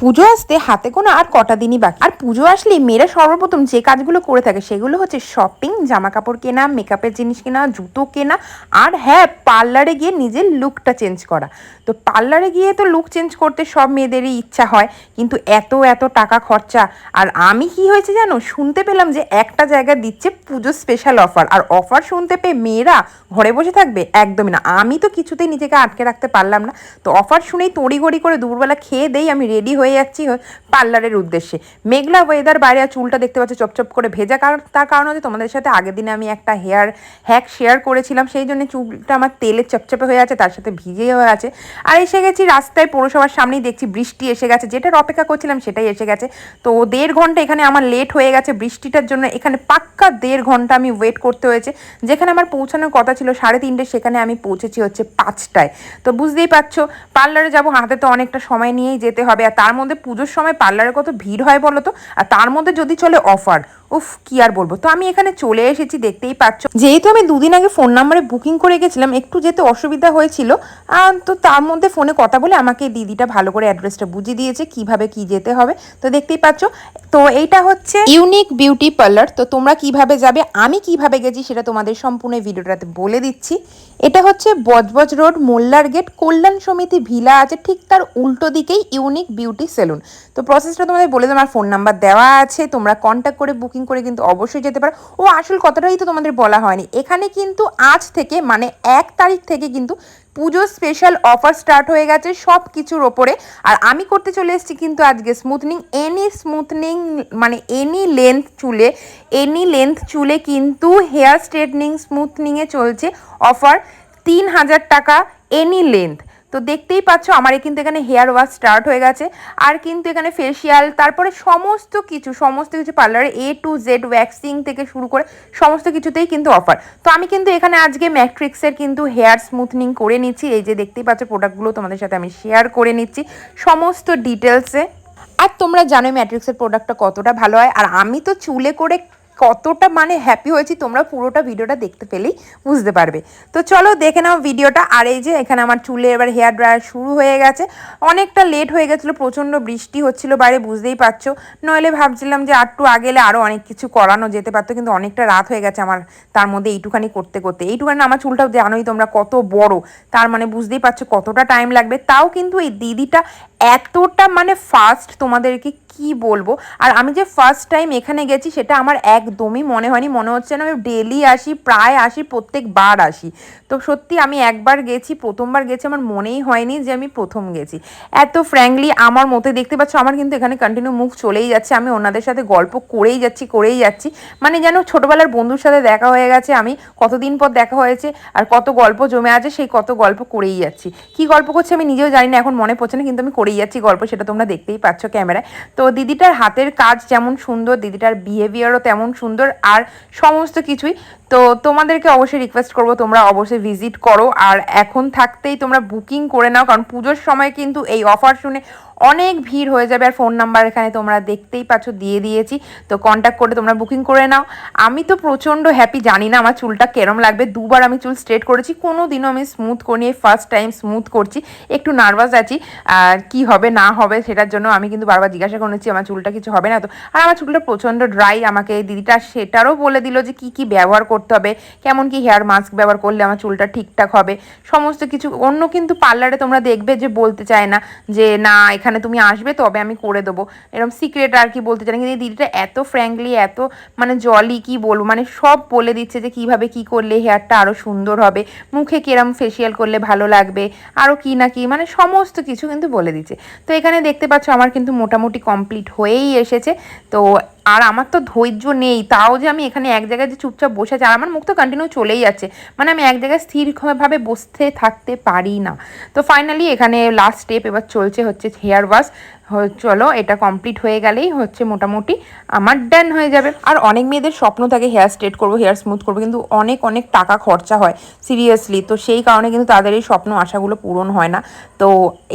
পুজো আসতে হাতে গোনা আর কটা দিনই বাকি। আর পুজো আসলেই মেয়েরা সর্বপ্রথম যে কাজগুলো করে থাকে সেগুলো হচ্ছে শপিং, জামা কাপড় কেনা, মেকআপের জিনিস কেনা, জুতো কেনা, আর হ্যাঁ, পার্লারে গিয়ে নিজের লুকটা চেঞ্জ করা। তো পার্লারে গিয়ে তো লুক চেঞ্জ করতে সব মেয়েদেরই ইচ্ছা হয়, কিন্তু এত এত টাকা খরচা। আর আমি কি হয়েছে জানো, শুনতে পেলাম যে একটা জায়গা দিচ্ছে পুজো স্পেশাল অফার, আর অফার শুনতে পেয়ে মেয়েরা ঘরে বসে থাকবে? একদমই না। আমি তো কিছুতেই নিজেকে আটকে রাখতে পারলাম না। তো অফার শুনেই তড়িঘড়ি করে দুপুরবেলা খেয়ে দেই আমি রেডি হয়ে যাচ্ছি পার্লারের উদ্দেশ্যে। মেঘলা ওয়েদার, বাইরে চুলটা দেখতে পাচ্ছি চপচপ করে ভেজা, কারণ তার কারণ হচ্ছে তোমাদের সাথে আগের দিনে আমি একটা হেয়ার হ্যাক শেয়ার করেছিলাম, সেই জন্য চুলটা আমার তেলে চপচপে হয়ে আছে, তার সাথে ভিজে হয়ে আছে। আর এসে গেছি রাস্তায়, পৌরসভার সামনেই দেখছি বৃষ্টি এসে গেছে, যেটার অপেক্ষা করছিলাম সেটাই এসে গেছে। তো 1.5 ঘন্টা এখানে আমার লেট হয়ে গেছে বৃষ্টিটার জন্য। এখানে পাক্কা 1.5 ঘন্টা আমি ওয়েট করতে হয়েছে। যেখানে আমার পৌঁছানোর কথা ছিল 3:30, সেখানে আমি পৌঁছেছি হচ্ছে 5টায়। তো বুঝতেই পারছো পার্লারে যাবো, হাতে তো অনেকটা সময় নিয়েই যেতে হবে, আর তার মধ্যে পুজোর সময় পার্লারে কত ভিড় হয় বলো তো, আর তার মধ্যে যদি চলে অফার, উফ কি আর বলবো। তো আমি এখানে চলে এসেছি, দেখতেই পাচ্ছ। যেহেতু আমি 2 দিন আগে ফোন নাম্বারে বুকিং করে গেছিলাম, একটু যেতে অসুবিধা হয়েছিল, তো তার মধ্যে ফোনে কথা বলে আমাকে দিদিটা ভালো করে অ্যাড্রেসটা বুঝিয়ে দিয়েছে কিভাবে কি যেতে হবে। তো দেখতেই পাচ্ছ, তো এইটা হচ্ছে ইউনিক বিউটি পার্লার। তো তোমরা কিভাবে যাবে, আমি কিভাবে গেছি সেটা তোমাদের সম্পূর্ণ ভিডিওটাতে বলে দিচ্ছি। এটা হচ্ছে বজবজ রোড, মোল্লার গেট, কল্যাণ সমিতি ভিলা আছে ঠিক তার উল্টো দিকেই ইউনিক বিউটি সেলুন। তো প্রসেসটা তোমাদের বলে দিলাম, আমার ফোন নাম্বার দেওয়া আছে, তোমরা কন্ট্যাক্ট করে বুকিং করে কিন্তু অবশ্যই যেতে পারো। ও আসল কথাটাই তো তোমাদের বলা হয়নি, এখানে কিন্তু আজ থেকে মানে 1 তারিখ থেকে কিন্তু পুজো স্পেশাল অফার স্টার্ট হয়ে গেছে সব কিছুর ওপরে। আর আমি করতে চলে এসেছি কিন্তু আজকে স্মুথনিং, স্মুথনিং মানে এনি লেন্থ চুলে কিন্তু হেয়ার স্ট্রেটনিং স্মুথনিংয়ে চলছে অফার 3000 টাকা এনি লেন্থ। তো দেখতেই পাচ্ছ আমার কিন্তু এখানে হেয়ার ওয়াশ স্টার্ট হয়ে গেছে, আর কিন্তু এখানে ফেসিয়াল, তারপরে সমস্ত কিছু পার্লারে A to Z, ওয়্যাক্সিং থেকে শুরু করে সমস্ত কিছুতেই কিন্তু অফার। তো আমি কিন্তু এখানে আজকে ম্যাট্রিক্সের কিন্তু হেয়ার স্মুথনিং করে নিচ্ছি। এই যে দেখতেই পাচ্ছ প্রোডাক্টগুলো তোমাদের সাথে আমি শেয়ার করে নিচ্ছি সমস্ত ডিটেলসে। আর তোমরা জানো ম্যাট্রিক্সের প্রোডাক্টটা কতটা ভালো হয়, আর আমি তো চুলে করে কতটা মানে হ্যাপি হয়েছি, তোমরা পুরোটা ভিডিওটা দেখতে পেলেই বুঝতে পারবে। তো চলো দেখে নাও ভিডিওটা। আর এই যে এখানে আমার চুলে এবার হেয়ার ড্রায়ার শুরু হয়ে গেছে। অনেকটা লেট হয়ে গেছিলো, প্রচণ্ড বৃষ্টি হচ্ছিল বাইরে, বুঝতেই পারছো। নইলে ভাবছিলাম যে একটু আগে এলে আরও অনেক কিছু করানো যেতে পারতো, কিন্তু অনেকটা রাত হয়ে গেছে আমার তার মধ্যে এইটুখানি করতে করতে। এইটুখানি আমার চুলটাও জানোই তোমরা কত বড়, তার মানে বুঝতেই পারছো কতটা টাইম লাগবে। তাও কিন্তু এই দিদিটা এতটা মানে ফাস্ট, তোমাদেরকে কি বলবো। আর আমি যে ফার্স্ট টাইম এখানে গেছি সেটা আমার একদমই মনে হয়নি, মনে হচ্ছে না আমি ডেলি আসি, প্রায় আসি, প্রত্যেকবার আসি। তো সত্যি আমি একবার গেছি, প্রথমবার গেছি, আমার মনেই হয়নি যে আমি প্রথম গেছি। এত ফ্র্যাঙ্কলি আমার মতে, দেখতে পাচ্ছ আমার কিন্তু এখানে কন্টিনিউ মুখ চলেই যাচ্ছে, আমি ওনাদের সাথে গল্প করেই যাচ্ছি, মানে যেন ছোটোবেলার বন্ধুর সাথে দেখা হয়ে গেছে। আমি কতদিন পর দেখা হয়েছে, আর কত গল্প জমে আছে, সেই কত গল্প করেই যাচ্ছি। কি গল্প করছি আমি নিজেও জানি না, এখন মনে পড়ছে না, কিন্তু আমি করেই যাচ্ছি গল্প, সেটা তোমরা দেখতেই পাচ্ছ ক্যামেরায়। তো দিদিটার হাতের কাজ যেমন সুন্দর, দিদিটার বিহেভিয়ারও তেমন সুন্দর, আর সমস্ত কিছুই। তো তোমাদেরকে অবশ্যই রিকোয়েস্ট করবো তোমরা অবশ্যই ভিজিট করো, আর এখন থাকতেই তোমরা বুকিং করে নাও, কারণ পুজোর সময় কিন্তু এই অফার শুনে অনেক ভিড় হয়ে যাবে। আর ফোন নাম্বার এখানে তোমরা দেখতেই পাচ্ছ দিয়ে দিয়েছি, তো কন্ট্যাক্ট করে তোমরা বুকিং করে নাও। আমি তো প্রচণ্ড হ্যাপি, জানি না আমার চুলটা কেরম লাগবে। 2বার আমি চুল স্ট্রেট করেছি, কোনো দিনও আমি স্মুথ করিনি, ফার্স্ট টাইম স্মুথ করছি। একটু নার্ভাস আছি কি হবে না হবে সেটার জন্য, আমি কিন্তু বারবার জিজ্ঞাসা করেছি আমার চুলটা কিছু হবে না তো। আর আমার চুলটা প্রচণ্ড ড্রাই, আমাকে দিদিটা সেটারও বলে দিল যে কি ব্যবহার করতে হবে, কেমন কি হেয়ার মাস্ক ব্যবহার করলে আমার চুলটা ঠিকঠাক হবে, সমস্ত কিছু। অন্য কিন্তু পার্লারে তোমরা দেখবে যে বলতে চায় না যে না এখানে তুমি আসবে তবে আমি করে দেবো, এরকম সিক্রেট আর কি বলতে চায় না। কিন্তু এই দিদিটা এত ফ্র্যাঙ্কলি, এত মানে জলি, কি বলবো, মানে সব বলে দিচ্ছে যে কিভাবে কি করলে হেয়ারটা আরও সুন্দর হবে, মুখে কিরম ফেসিয়াল করলে ভালো লাগবে, আরও কি না কি, মানে সমস্ত কিছু কিন্তু বলে দিচ্ছে। তো এখানে দেখতে পাচ্ছ আমার কিন্তু মোটামুটি কমপ্লিট হয়েই এসেছে। তো আর আমার তো ধৈর্য নেই, তাও যে আমি এখানে এক জায়গায় যে চুপচাপ বসে আছি, আর আমার মুখ তো কন্টিনিউ চলেই যাচ্ছে, মানে আমি এক জায়গায় স্থিরভাবে বসতে থাকতে পারি না। তো ফাইনালি এখানে লাস্ট স্টেপ এবার চলছে হচ্ছে হেয়ার ওয়াশ। চলো এটা কমপ্লিট হয়ে গেলেই হচ্ছে মোটামুটি আমার ডান হয়ে যাবে। আর অনেক মেয়েদের স্বপ্ন থাকে হেয়ার স্ট্রেট করবো, হেয়ার স্মুথ করবো, কিন্তু অনেক অনেক টাকা খরচা হয় সিরিয়াসলি। তো সেই কারণে কিন্তু তাদের এই স্বপ্ন আশাগুলো পূরণ হয় না। তো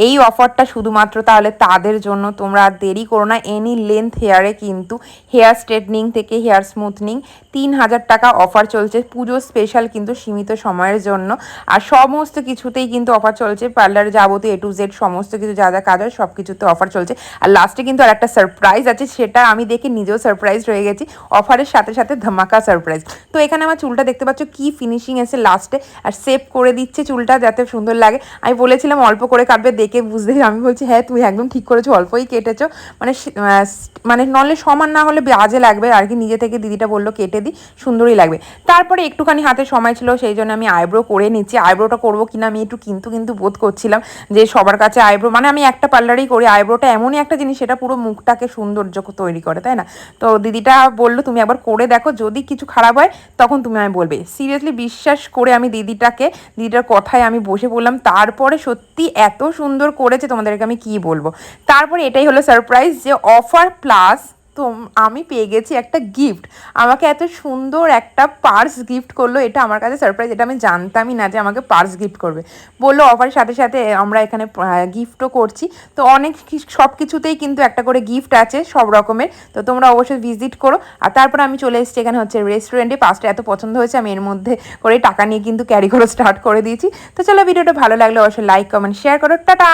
এই অফারটা শুধুমাত্র তাহলে তাদের জন্য, তোমরা আর দেরি করো না, এনি লেন্থ হেয়ারে কিন্তু হেয়ার স্ট্রেটনিং থেকে হেয়ার স্মুথনিং 3000 টাকা অফার চলছে, পুজো স্পেশাল কিন্তু সীমিত সময়ের জন্য। আর সমস্ত কিছুতেই কিন্তু অফার চলছে, পার্লার যাবতীয় A to Z সমস্ত কিছু যা যা কাজ হয় সব কিছুতে অফার চলছে। আর লাস্টে কিন্তু আর একটা সারপ্রাইজ আছে, সেটা আমি দেখে নিজেও সারপ্রাইজ হয়ে গেছি, অফারের সাথে সাথে ধামাকা সারপ্রাইজ। তো এখানে আমার চুলটা দেখতে পাচ্ছ কি ফিনিশিং এসে লাস্টে, আর সেভ করে দিচ্ছে চুলটা যাতে সুন্দর লাগে। আমি বলেছিলাম অল্প করে কাটবে, দেখে বুঝতে, আমি বলছি হ্যাঁ তুমি একদম ঠিক করেছো, অল্পই কেটেছো, মানে মানে নলে সমান না হলে বাজে লাগবে আর কি। নিজে থেকে দিদিটা বললো কেটে দিই, সুন্দরই লাগবে। তারপরে একটুখানি হাতে সময় ছিল, সেই জন্য আমি আইব্রো করে নিচ্ছি। আইব্রোটা করবো কিনা আমি একটু কিন্তু কিন্তু বোধ করছিলাম, যে সবার কাছে আইব্রো, মানে আমি একটা পার্লারেই করি, আইব্রোটা এমনই একটা জিনিস সেটা পুরো মুখটাকে সৌন্দর্য তৈরি করে, তাই না? তো দিদিটা বললো তুমি একবার করে দেখো, যদি কিছু খারাপ হয় তখন তুমি আমি বলবে। সিরিয়াসলি বিশ্বাস করে আমি দিদিটার কথায় আমি বসে বললাম, তারপরে সত্যি এত সুন্দর করেছে তোমাদেরকে আমি কি বলবো। তারপরে এটাই হলো সারপ্রাইজ, যে অফার প্লাস তো আমি পেয়ে গেছি একটা গিফট। আমাকে এত সুন্দর একটা পার্স গিফট করলো, এটা আমার কাছে সারপ্রাইজ, এটা আমি জানতামই না যে আমাকে পার্স গিফট করবে। বললো অফারের সাথে সাথে আমরা এখানে গিফটও করছি। তো অনেক সব কিছুতেই কিন্তু একটা করে গিফট আছে সব রকমের, তো তোমরা অবশ্যই ভিজিট করো। আর তারপরে আমি চলে এসেছি এখানে হচ্ছে রেস্টুরেন্টে, পাঁচটা এত পছন্দ হয়েছে আমি এর মধ্যে করে টাকা নিয়ে কিন্তু ক্যারি করে স্টার্ট করে দিয়েছি। তো চলো, ভিডিওটা ভালো লাগলে অবশ্যই লাইক কমেন্ট শেয়ার করো, টাটা।